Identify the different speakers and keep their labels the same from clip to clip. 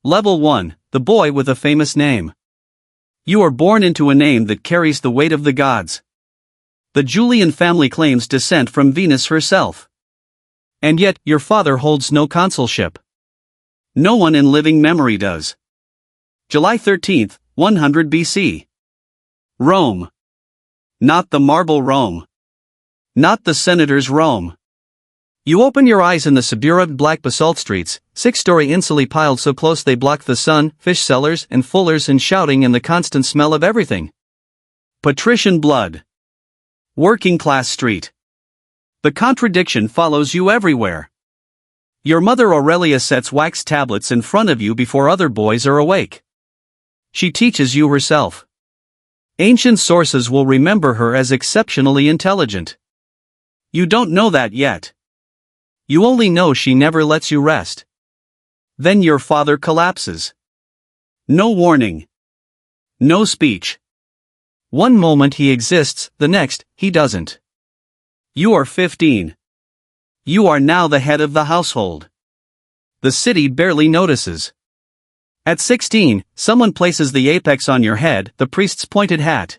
Speaker 1: Level 1, the boy with a famous name. You are born into a name that carries the weight of the gods. The Julian family claims descent from Venus herself. And yet, your father holds no consulship. No one in living memory does. July 13, 100 BC. Rome. Not the marble Rome. Not the senator's Rome. You open your eyes in the suburban black basalt streets, 6-story insulae piled so close they block the sun, fish sellers and fullers and shouting and the constant smell of everything. Patrician blood. Working class street. The contradiction follows you everywhere. Your mother Aurelia sets wax tablets in front of you before other boys are awake. She teaches you herself. Ancient sources will remember her as exceptionally intelligent. You don't know that yet. You only know she never lets you rest. Then your father collapses. No warning. No speech. One moment he exists, the next, he doesn't. You are 15. You are now the head of the household. The city barely notices. At 16, someone places the apex on your head, the priest's pointed hat.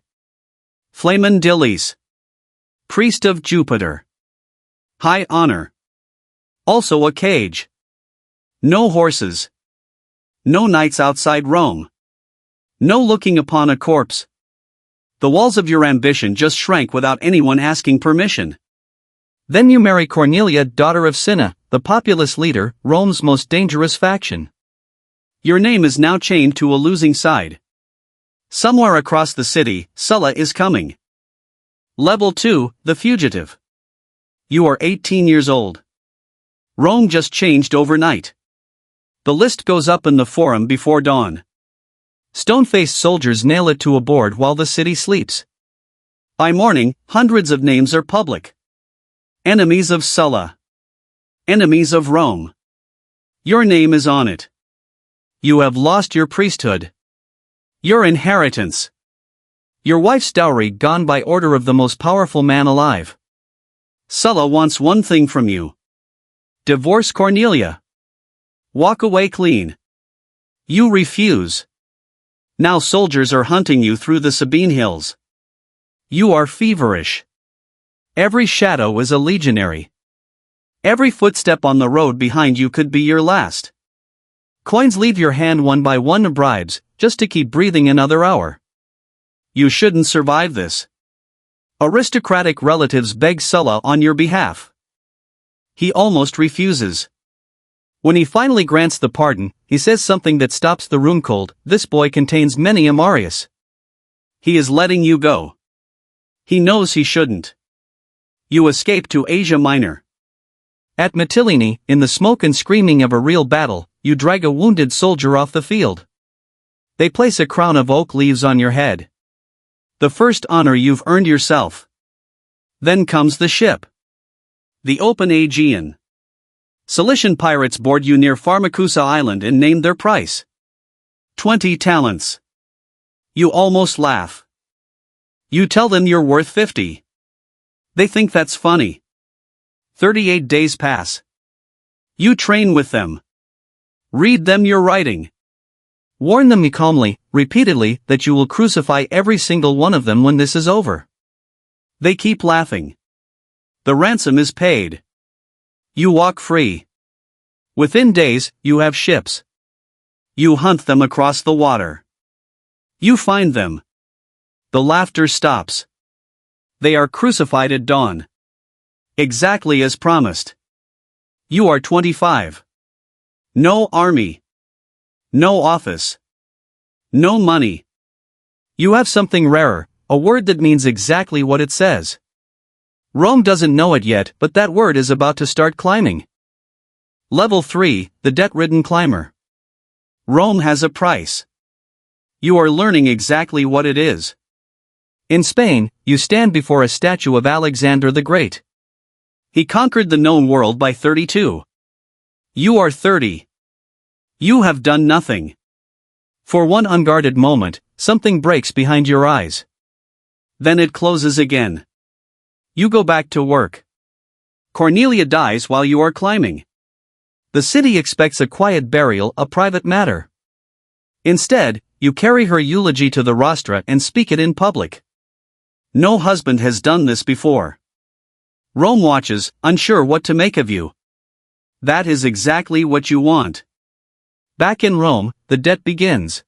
Speaker 1: Flamen Dilis. Priest of Jupiter. High honor. Also a cage. No horses. No nights outside Rome. No looking upon a corpse. The walls of your ambition just shrank without anyone asking permission. Then you marry Cornelia, daughter of Cinna, the populous leader, Rome's most dangerous faction. Your name is now chained to a losing side. Somewhere across the city, Sulla is coming. Level 2, the fugitive. You are 18 years old. Rome just changed overnight. The list goes up in the forum before dawn. Stone-faced soldiers nail it to a board while the city sleeps. By morning, hundreds of names are public. Enemies of Sulla. Enemies of Rome. Your name is on it. You have lost your priesthood. Your inheritance. Your wife's dowry gone by order of the most powerful man alive. Sulla wants one thing from you. Divorce Cornelia. Walk away clean. You refuse. Now soldiers are hunting you through the Sabine hills. You are feverish. Every shadow is a legionary. Every footstep on the road behind you could be your last. Coins leave your hand one by one, bribes, just to keep breathing another hour. You shouldn't survive this. Aristocratic relatives beg Sulla on your behalf. He almost refuses. When he finally grants the pardon, he says something that stops the room cold. This boy contains many a Marius. He is letting you go. He knows he shouldn't. You escape to Asia Minor. At Mytilene, in the smoke and screaming of a real battle, you drag a wounded soldier off the field. They place a crown of oak leaves on your head. The first honor you've earned yourself. Then comes the ship. The open Aegean. Cilician pirates board you near Pharmacusa Island and name their price. 20 talents. You almost laugh. You tell them you're worth 50. They think that's funny. 38 days pass. You train with them. Read them your writing. Warn them calmly, repeatedly, that you will crucify every single one of them when this is over. They keep laughing. The ransom is paid. You walk free. Within days, you have ships. You hunt them across the water. You find them. The laughter stops. They are crucified at dawn. Exactly as promised. You are 25. No army. No office. No money. You have something rarer, a word that means exactly what it says. Rome doesn't know it yet, but that word is about to start climbing. Level 3, the debt-ridden climber. Rome has a price. You are learning exactly what it is. In Spain, you stand before a statue of Alexander the Great. He conquered the known world by 32. You are 30. You have done nothing. For one unguarded moment, something breaks behind your eyes. Then it closes again. You go back to work. Cornelia dies while you are climbing. The city expects a quiet burial, a private matter. Instead, you carry her eulogy to the rostra and speak it in public. No husband has done this before. Rome watches, unsure what to make of you. That is exactly what you want. Back in Rome, the debt begins.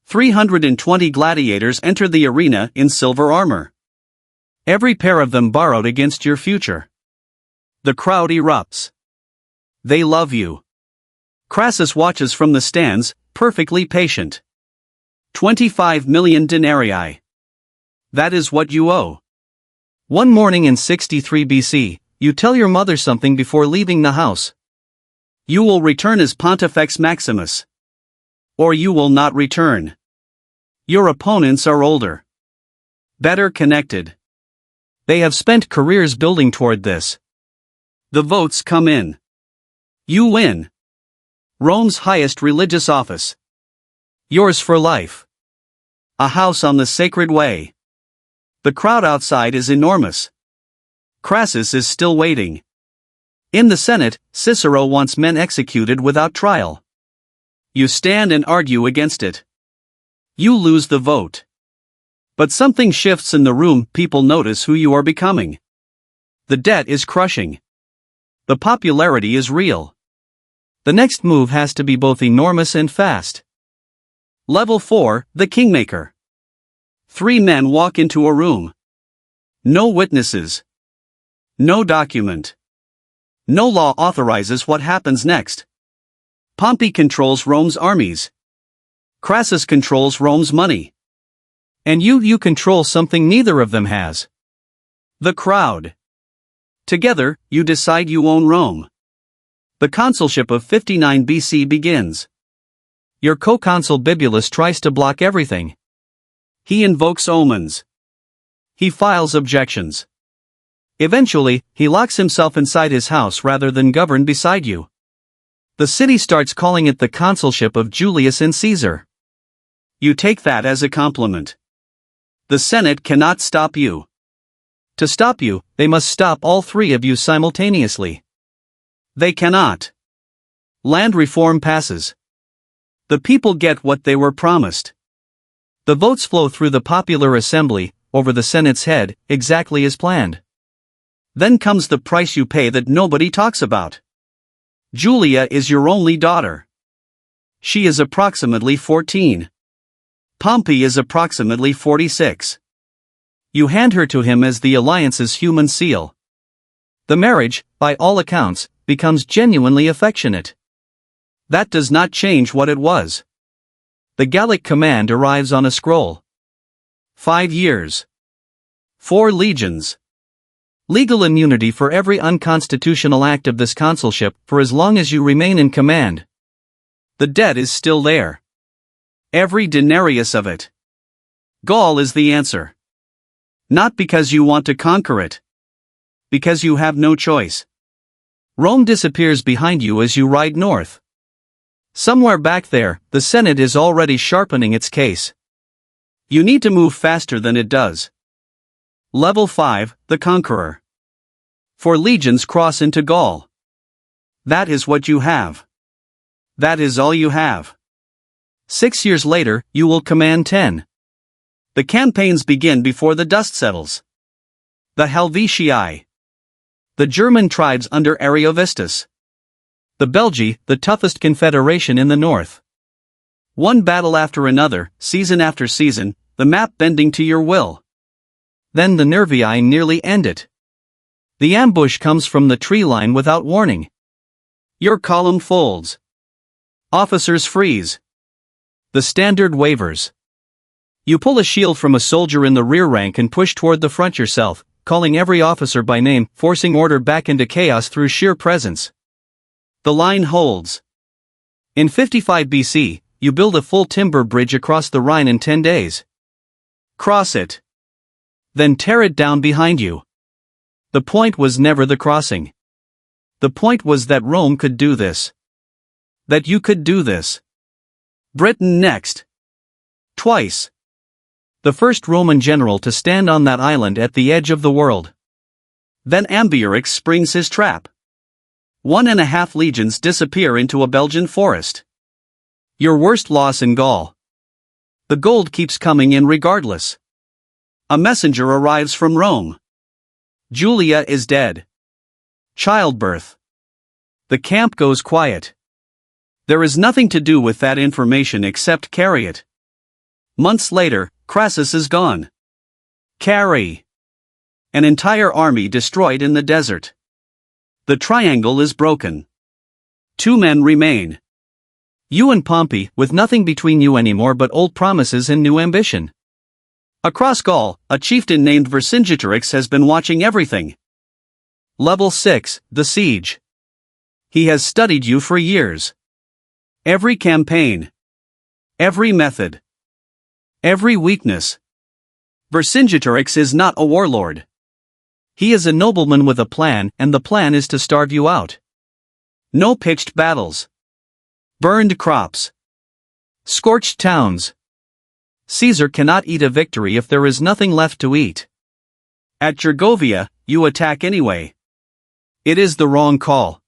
Speaker 1: 320 gladiators enter the arena in silver armor. Every pair of them borrowed against your future. The crowd erupts. They love you. Crassus watches from the stands, perfectly patient. 25 million denarii. That is what you owe. One morning in 63 BC, you tell your mother something before leaving the house. You will return as Pontifex Maximus. Or you will not return. Your opponents are older. Better connected. They have spent careers building toward this. The votes come in. You win. Rome's highest religious office. Yours for life. A house on the sacred way. The crowd outside is enormous. Crassus is still waiting. In the Senate, Cicero wants men executed without trial. You stand and argue against it. You lose the vote. But something shifts in the room. People notice who you are becoming. The debt is crushing. The popularity is real. The next move has to be both enormous and fast. Level 4, the Kingmaker. 3 men walk into a room. No witnesses. No document. No law authorizes what happens next. Pompey controls Rome's armies. Crassus controls Rome's money. And you control something neither of them has. The crowd. Together, you decide you own Rome. The consulship of 59 BC begins. Your co-consul Bibulus tries to block everything. He invokes omens. He files objections. Eventually, he locks himself inside his house rather than govern beside you. The city starts calling it the consulship of Julius and Caesar. You take that as a compliment. The Senate cannot stop you. To stop you, they must stop all 3 of you simultaneously. They cannot. Land reform passes. The people get what they were promised. The votes flow through the popular assembly, over the Senate's head, exactly as planned. Then comes the price you pay that nobody talks about. Julia is your only daughter. She is approximately 14. Pompey is approximately 46. You hand her to him as the alliance's human seal. The marriage, by all accounts, becomes genuinely affectionate. That does not change what it was. The Gallic command arrives on a scroll. 5 years. 4 legions. Legal immunity for every unconstitutional act of this consulship for as long as you remain in command. The debt is still there. Every denarius of it. Gaul is the answer. Not because you want to conquer it. Because you have no choice. Rome disappears behind you as you ride north. Somewhere back there, the Senate is already sharpening its case. You need to move faster than it does. Level 5, the Conqueror. 4 legions cross into Gaul. That is what you have. That is all you have. 6 years later, you will command 10. The campaigns begin before the dust settles. The Helvetii. The German tribes under Ariovistus. The Belgi, the toughest confederation in the north. One battle after another, season after season, the map bending to your will. Then the Nervii nearly end it. The ambush comes from the tree line without warning. Your column folds. Officers freeze. The standard wavers. You pull a shield from a soldier in the rear rank and push toward the front yourself, calling every officer by name, forcing order back into chaos through sheer presence. The line holds. In 55 BC, you build a full timber bridge across the Rhine in 10 days. Cross it. Then tear it down behind you. The point was never the crossing. The point was that Rome could do this. That you could do this. Britain next. Twice. The first Roman general to stand on that island at the edge of the world. Then Ambiorix springs his trap. 1.5 legions disappear into a Belgian forest. Your worst loss in Gaul. The gold keeps coming in regardless. A messenger arrives from Rome. Julia is dead. Childbirth. The camp goes quiet. There is nothing to do with that information except carry it. Months later, Crassus is gone. Carry. An entire army destroyed in the desert. The triangle is broken. 2 men remain. You and Pompey, with nothing between you anymore but old promises and new ambition. Across Gaul, a chieftain named Vercingetorix has been watching everything. Level 6, the siege. He has studied you for years. Every campaign. Every method. Every weakness. Vercingetorix is not a warlord. He is a nobleman with a plan, and the plan is to starve you out. No pitched battles. Burned crops. Scorched towns. Caesar cannot eat a victory if there is nothing left to eat. At Gergovia, you attack anyway. It is the wrong call.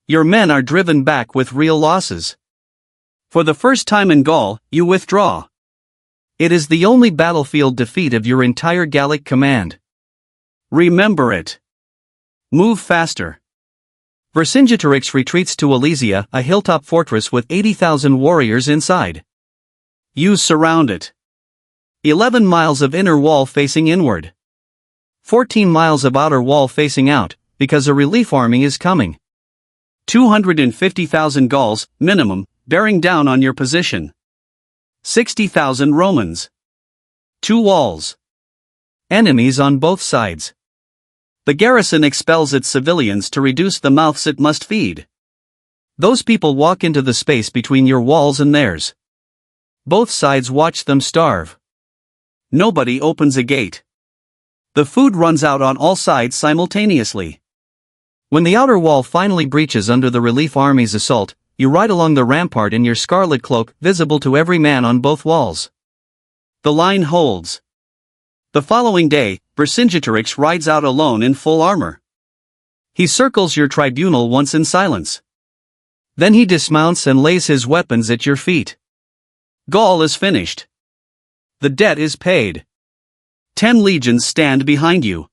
Speaker 1: Your men are driven back with real losses. For the first time in Gaul, you withdraw. It is the only battlefield defeat of your entire Gallic command. Remember it. Move faster. Vercingetorix retreats to Alesia, a hilltop fortress with 80,000 warriors inside. You surround it. 11 miles of inner wall facing inward. 14 miles of outer wall facing out, because a relief army is coming. 250,000 Gauls, minimum, bearing down on your position. 60,000 Romans. 2 walls. Enemies on both sides. The garrison expels its civilians to reduce the mouths it must feed. Those people walk into the space between your walls and theirs. Both sides watch them starve. Nobody opens a gate. The food runs out on all sides simultaneously. When the outer wall finally breaches under the relief army's assault, you ride along the rampart in your scarlet cloak, visible to every man on both walls. The line holds. The following day, Vercingetorix rides out alone in full armor. He circles your tribunal once in silence. Then he dismounts and lays his weapons at your feet. Gaul is finished. The debt is paid. 10 legions stand behind you.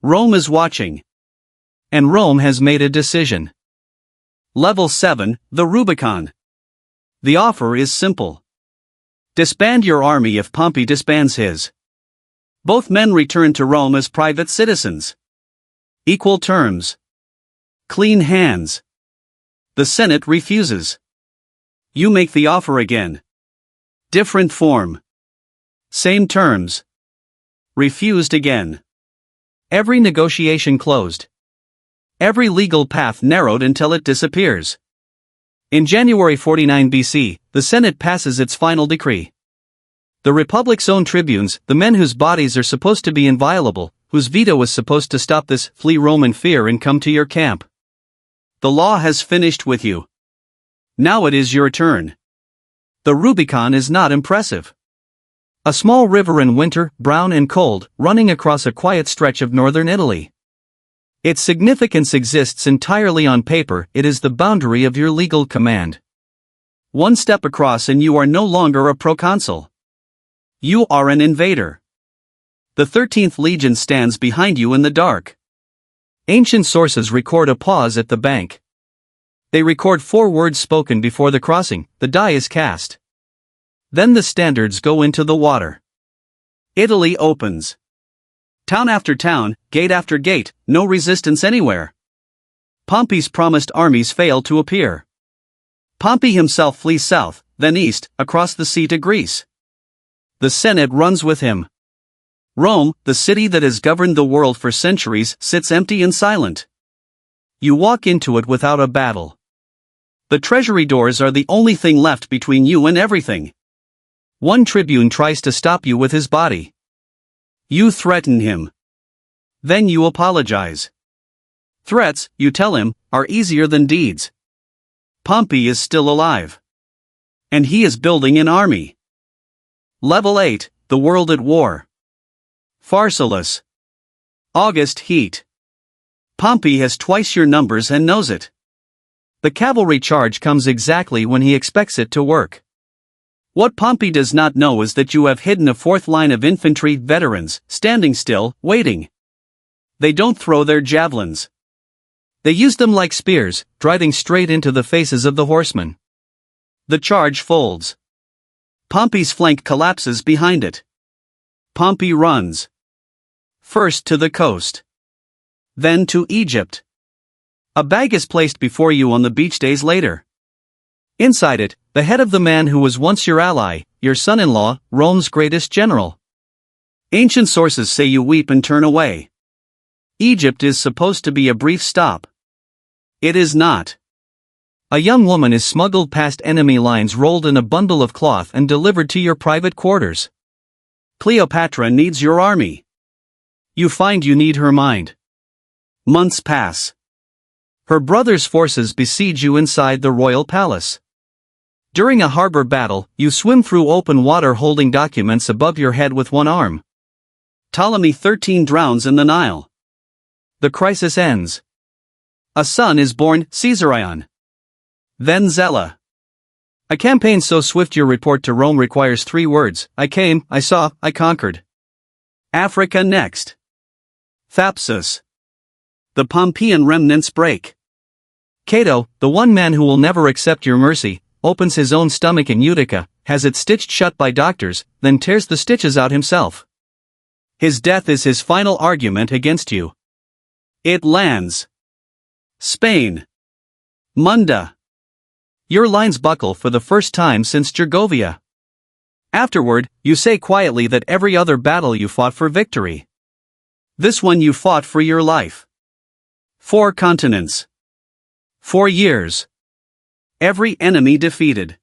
Speaker 1: Rome is watching. And Rome has made a decision. Level 7, the Rubicon. The offer is simple. Disband your army if Pompey disbands his. Both men return to Rome as private citizens. Equal terms. Clean hands. The Senate refuses. You make the offer again. Different form. Same terms. Refused again. Every negotiation closed. Every legal path narrowed until it disappears. In January 49 BC, the Senate passes its final decree. The Republic's own tribunes, the men whose bodies are supposed to be inviolable, whose veto is supposed to stop this, flee Rome in fear and come to your camp. The law has finished with you. Now it is your turn. The Rubicon is not impressive. A small river in winter, brown and cold, running across a quiet stretch of northern Italy. Its significance exists entirely on paper, it is the boundary of your legal command. One step across and you are no longer a proconsul. You are an invader. The 13th Legion stands behind you in the dark. Ancient sources record a pause at the bank. They record 4 words spoken before the crossing, the die is cast. Then the standards go into the water. Italy opens. Town after town, gate after gate, no resistance anywhere. Pompey's promised armies fail to appear. Pompey himself flees south, then east, across the sea to Greece. The Senate runs with him. Rome, the city that has governed the world for centuries, sits empty and silent. You walk into it without a battle. The treasury doors are the only thing left between you and everything. One tribune tries to stop you with his body. You threaten him. Then you apologize. Threats, you tell him, are easier than deeds. Pompey is still alive. And he is building an army. Level 8, the world at war. Pharsalus. August heat. Pompey has twice your numbers and knows it. The cavalry charge comes exactly when he expects it to work. What Pompey does not know is that you have hidden a fourth line of infantry veterans, standing still, waiting. They don't throw their javelins. They use them like spears, driving straight into the faces of the horsemen. The charge folds. Pompey's flank collapses behind it. Pompey runs. First to the coast. Then to Egypt. A bag is placed before you on the beach days later. Inside it, the head of the man who was once your ally, your son-in-law, Rome's greatest general. Ancient sources say you weep and turn away. Egypt is supposed to be a brief stop. It is not. A young woman is smuggled past enemy lines rolled in a bundle of cloth and delivered to your private quarters. Cleopatra needs your army. You find you need her mind. Months pass. Her brother's forces besiege you inside the royal palace. During a harbor battle, you swim through open water holding documents above your head with one arm. Ptolemy 13 drowns in the Nile. The crisis ends. A son is born, Caesarion. Then Zella. A campaign so swift your report to Rome requires 3 words: I came, I saw, I conquered. Africa next. Thapsus. The Pompeian remnants break. Cato, the one man who will never accept your mercy, opens his own stomach in Utica, has it stitched shut by doctors, then tears the stitches out himself. His death is his final argument against you. It lands. Spain. Munda. Your lines buckle for the first time since Gergovia. Afterward, you say quietly that every other battle you fought for victory. This one you fought for your life. 4 continents. 4 years. Every enemy defeated.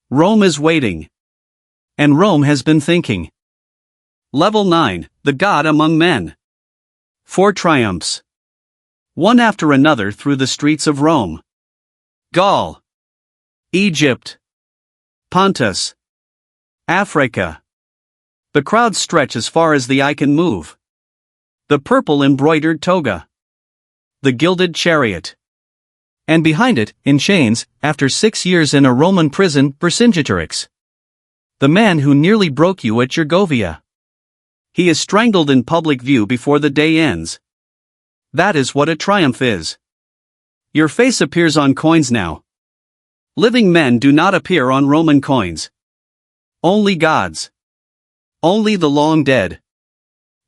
Speaker 1: Rome is waiting. And Rome has been thinking. Level 9, the God among men. 4 triumphs. One after another through the streets of Rome. Gaul. Egypt. Pontus. Africa. The crowds stretch as far as the eye can move. The purple embroidered toga. The gilded chariot. And behind it, in chains, after 6 years in a Roman prison, Vercingetorix. The man who nearly broke you at Gergovia. He is strangled in public view before the day ends. That is what a triumph is. Your face appears on coins now. Living men do not appear on Roman coins. Only gods. Only the long dead.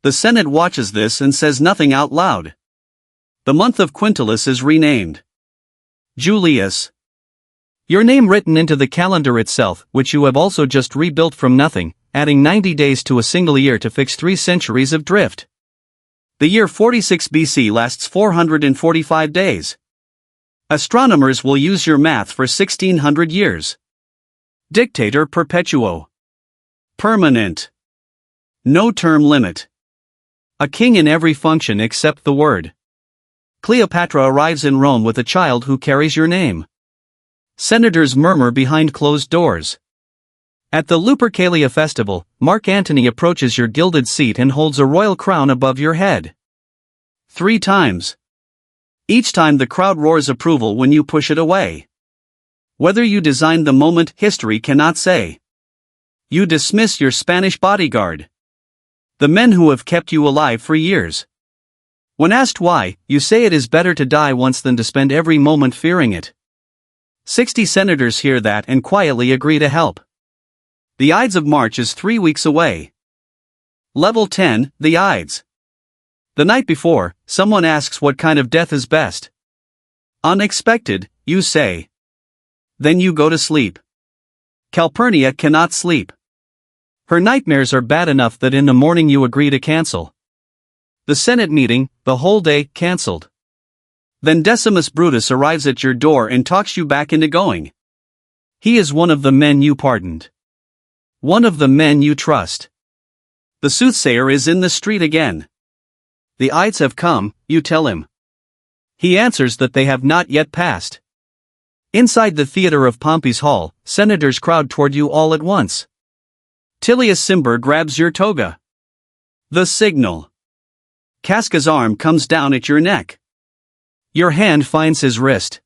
Speaker 1: The Senate watches this and says nothing out loud. The month of Quintilis is renamed Julius. Your name written into the calendar itself, which you have also just rebuilt from nothing, adding 90 days to a single year to fix 3 centuries of drift. The year 46 BC lasts 445 days. Astronomers will use your math for 1600 years. Dictator Perpetuo. Permanent. No term limit. A king in every function except the word. Cleopatra arrives in Rome with a child who carries your name. Senators murmur behind closed doors. At the Lupercalia festival, Mark Antony approaches your gilded seat and holds a royal crown above your head. 3 times. Each time the crowd roars approval when you push it away. Whether you designed the moment, history cannot say. You dismiss your Spanish bodyguard. The men who have kept you alive for years. When asked why, you say it is better to die once than to spend every moment fearing it. 60 senators hear that and quietly agree to help. The Ides of March is 3 weeks away. Level 10, the Ides. The night before, someone asks what kind of death is best. Unexpected, you say. Then you go to sleep. Calpurnia cannot sleep. Her nightmares are bad enough that in the morning you agree to cancel. The Senate meeting, the whole day, cancelled. Then Decimus Brutus arrives at your door and talks you back into going. He is one of the men you pardoned. One of the men you trust. The soothsayer is in the street again. The Ides have come, you tell him. He answers that they have not yet passed. Inside the theater of Pompey's hall, senators crowd toward you all at once. Tilius Cimber grabs your toga. The signal. Casca's arm comes down at your neck. Your hand finds his wrist.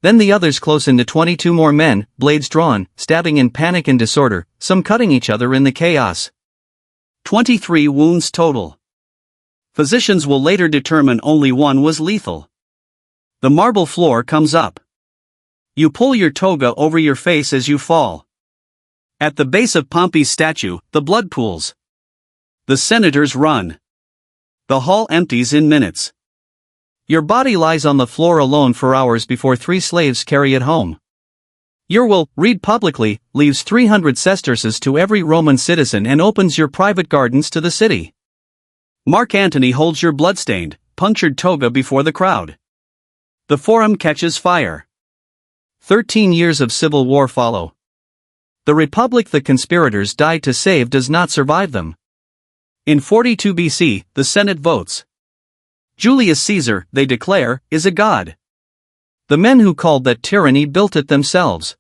Speaker 1: Then the others close into 22 more men, blades drawn, stabbing in panic and disorder, some cutting each other in the chaos. 23 wounds total. Physicians will later determine only one was lethal. The marble floor comes up. You pull your toga over your face as you fall. At the base of Pompey's statue, the blood pools. The senators run. The hall empties in minutes. Your body lies on the floor alone for hours before 3 slaves carry it home. Your will, read publicly, leaves 300 sesterces to every Roman citizen and opens your private gardens to the city. Mark Antony holds your bloodstained, punctured toga before the crowd. The forum catches fire. 13 years of civil war follow. The republic the conspirators died to save does not survive them. In 42 BC, the Senate votes. Julius Caesar, they declare, is a god. The men who called that tyranny built it themselves.